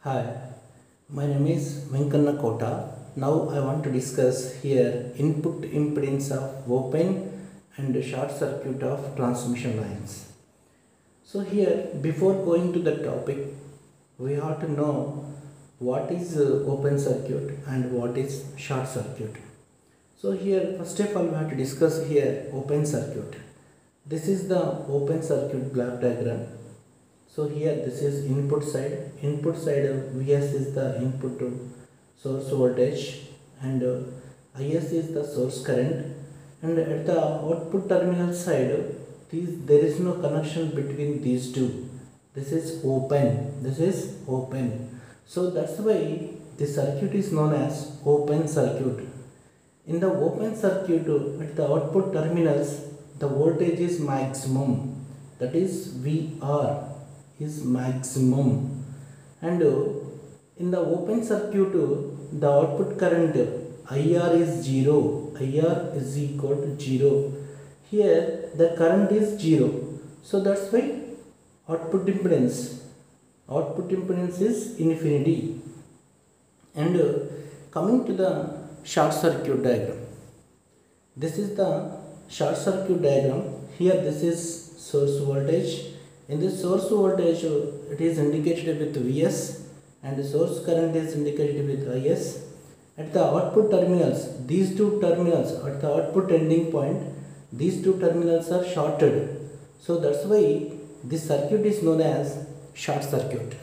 Hi, my name is Venkanna Kota. Now I want to discuss here input impedance of open and short circuit of transmission lines. So here before going to the topic we have to know what is open circuit and what is short circuit. So here first of all we have to discuss here open circuit. This is the open circuit block diagram. So here this is input side of Vs is the input to source voltage and Is is the source current, and at the output terminal side there is no connection between these two. This is open. So that's why the circuit is known as open circuit. In the open circuit at the output terminals the voltage is maximum, that is Vr is maximum, and in the open circuit the output current IR is 0, IR is equal to 0. Here the current is 0, so that's why output impedance is infinity. And coming to the short circuit diagram, this is the short circuit diagram. Here this is source voltage. In this source voltage it is indicated with Vs and the source current is indicated with Is. At the output terminals, these two terminals at the output ending point, these two terminals are shorted. So that's why this circuit is known as short circuit.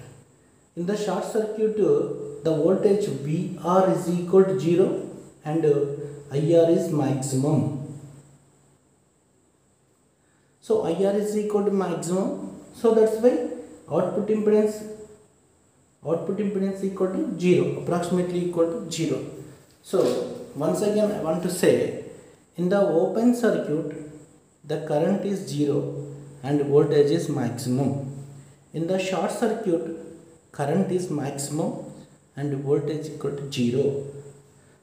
In the short circuit the voltage Vr is equal to 0 and IR is maximum. So IR is equal to maximum. So that's why output impedance equal to 0, approximately equal to 0. So once again I want to say, in the open circuit the current is 0 and voltage is maximum. In the short circuit current is maximum and voltage equal to 0.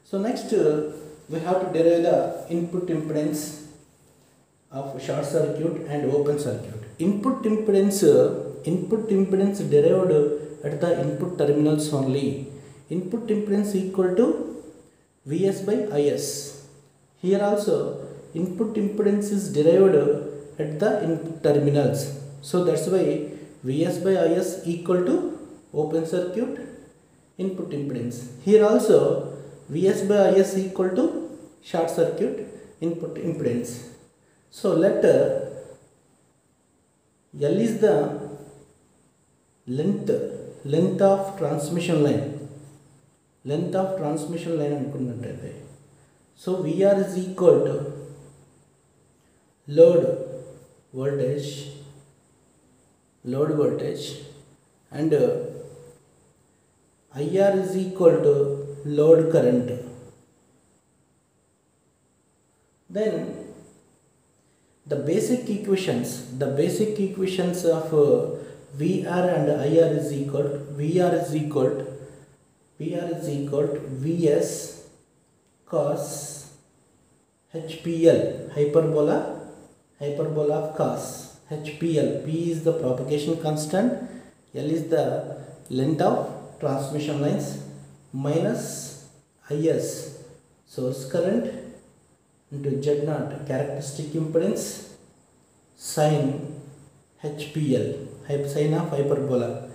So next we have to derive the input impedance of short circuit and open circuit. Input impedance derived at the input terminals only. Input impedance equal to Vs by Is. Here also input impedance is derived at the input terminals. So that's why Vs by Is equal to open circuit input impedance. Here also Vs by Is equal to short circuit input impedance. So let L is the length of transmission line. So Vr is equal to load voltage and IR is equal to load current. Then the basic equations of Vr and IR is equal to Vs cos HPL, hyperbola of cos HPL. P is the propagation constant, L is the length of transmission lines, minus Is source current into Z0 characteristic impedance sin HPL, sine of hyperbola.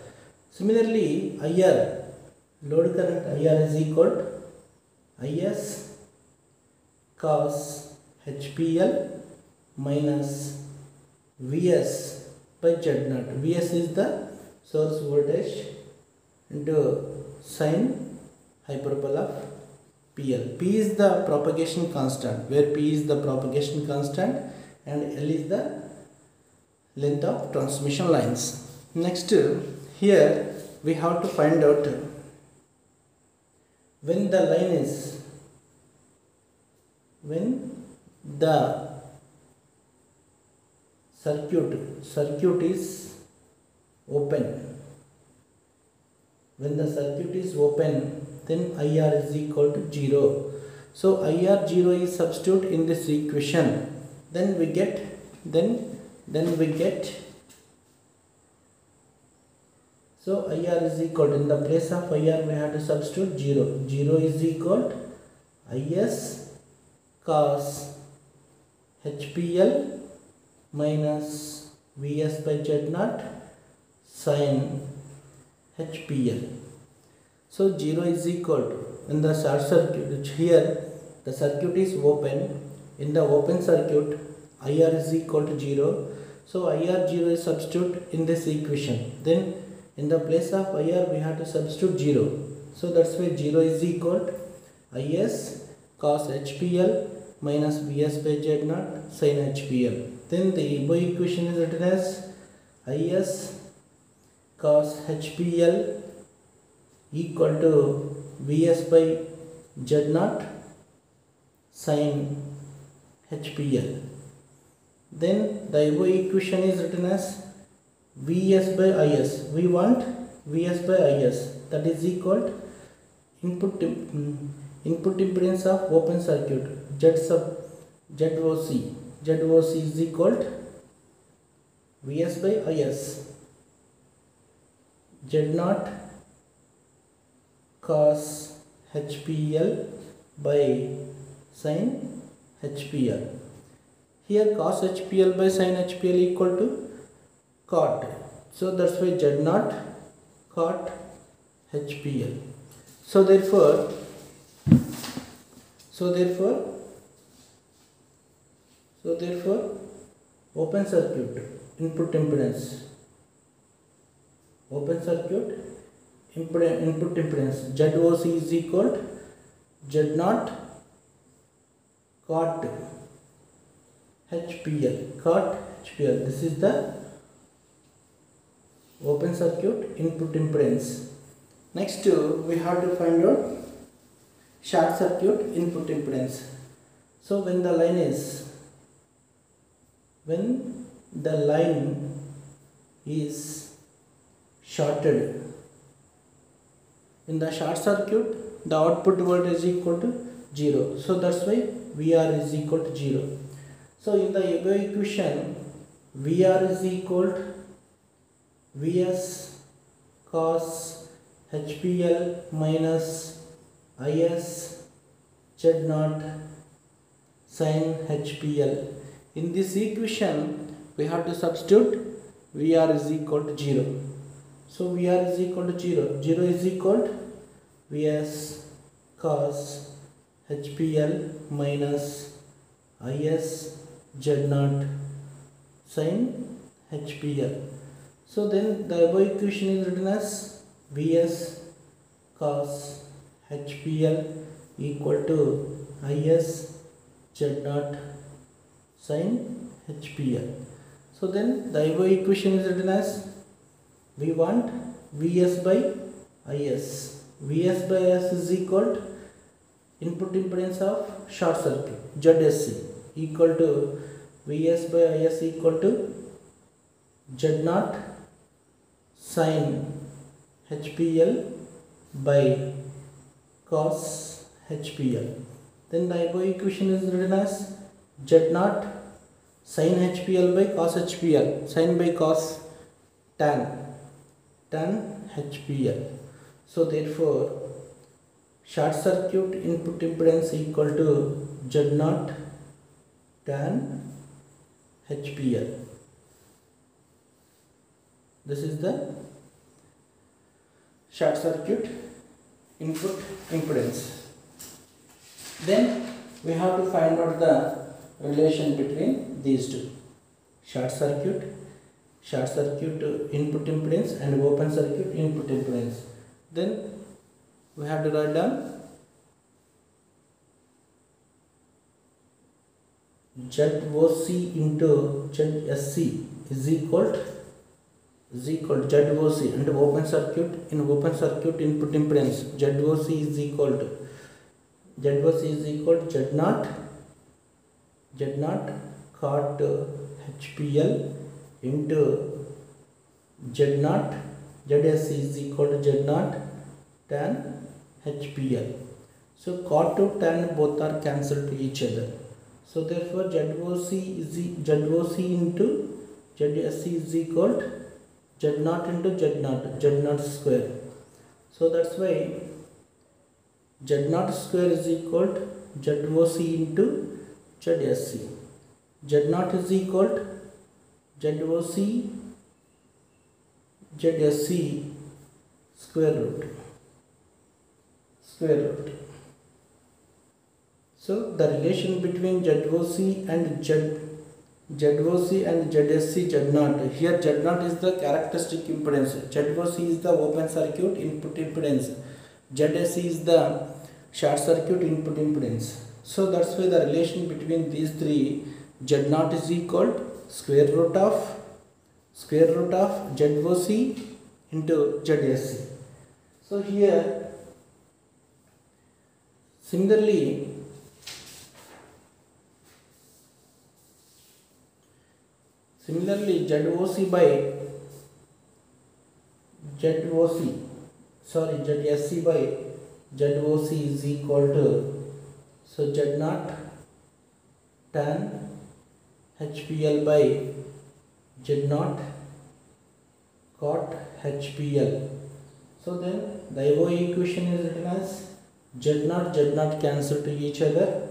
Similarly IR, load current IR is equal to Is cos HPL minus Vs by Z0. Vs is the source voltage into sine hyperbola of PL. P is the propagation constant, where P is the propagation constant and L is the length of transmission lines. Next here we have to find out when the circuit is open. When the circuit is open, then IR is equal to 0. So IR 0 is substitute in this equation. Then we get So IR is equal to, in the place of IR we have to substitute 0. 0 is equal to IS cos HPL minus Vs by Z naught sin HPL. So 0 is equal to, in the short circuit, here the circuit is open. In the open circuit IR is equal to 0. So IR 0 is substitute in this equation. Then in the place of IR we have to substitute 0. So that's why 0 is equal to IS cos HPL minus Vs by Z naught sin HPL. Then the above equation is written as IS cos HPL equal to Vs by Z naught sin HPL. Then the above equation is written as Vs by Is. We want Vs by Is, that is equal to input impedance of open circuit Z sub ZOC. ZOC is equal to Vs by Is, Z naught cos HPL by sin HPL. Here cos HPL by sin HPL equal to cot. So that's why Z naught cot HPL. So therefore open circuit input impedance ZOC is equal to Z naught cot HPL. This is the open circuit input impedance. Next we have to find out short circuit input impedance. So when the line is shorted, in the short circuit the output voltage is equal to 0. So that's why VR is equal to 0. So in the above equation VR is equal to Vs cos HPL minus Is Z naught sin HPL. In this equation we have to substitute VR is equal to 0. So VR is equal to 0. 0 is equal to Vs cos HPL minus Is Z naught sin HPL. So then the above equation is written as Vs cos HPL equal to Is Z naught sin HPL. So then the above equation is written as, we want Vs by Is. Vs by Is is equal to input impedance of short circuit ZSC equal to Vs by Is equal to Z naught sin HPL by cos HPL. Then the above equation is written as Z naught sin HPL by cos HPL, sin by cos tan HPL. So therefore short circuit input impedance equal to Z naught tan HPL. This is the short circuit input impedance. Then we have to find out the relation between these two: short circuit input impedance and open circuit input impedance. Then we have to write down ZOC into ZSC is equal to ZOC, and open circuit input impedance ZOC is equal to Z naught cot HPL into Z naught ZSC is equal to Z naught tan HPL. So cot to tan both are cancelled to each other. So therefore ZOC into ZSC is equal to Z0 into Z0 square. So that's why Z0 square is equal to ZOC into ZSC. Z0 is equal to ZOC ZSC square root. So the relation between ZOC and ZSC Z0. Here Z0 is the characteristic impedance. ZOC is the open circuit input impedance. ZSC is the short circuit input impedance. So that's why the relation between these three, Z0 is equal to square root of ZOC into ZSC. So here similarly ZSC by ZOC is equal to, so Z0 tan HPL by Z0 cot HPL. So then the above equation is written as Z0 cancel to each other.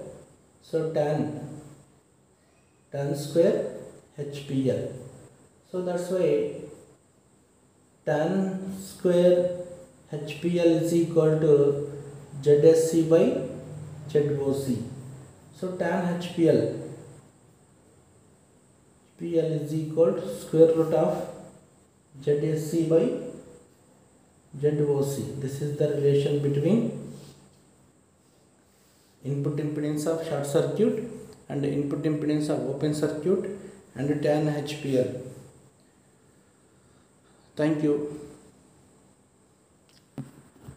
So tan square HPL. So that's why tan square HPL is equal to ZSC by ZOC. So tan HPL is equal to square root of ZSC by ZOC. This is the relation between input impedance of short circuit and input impedance of open circuit and tan HPL. Thank you.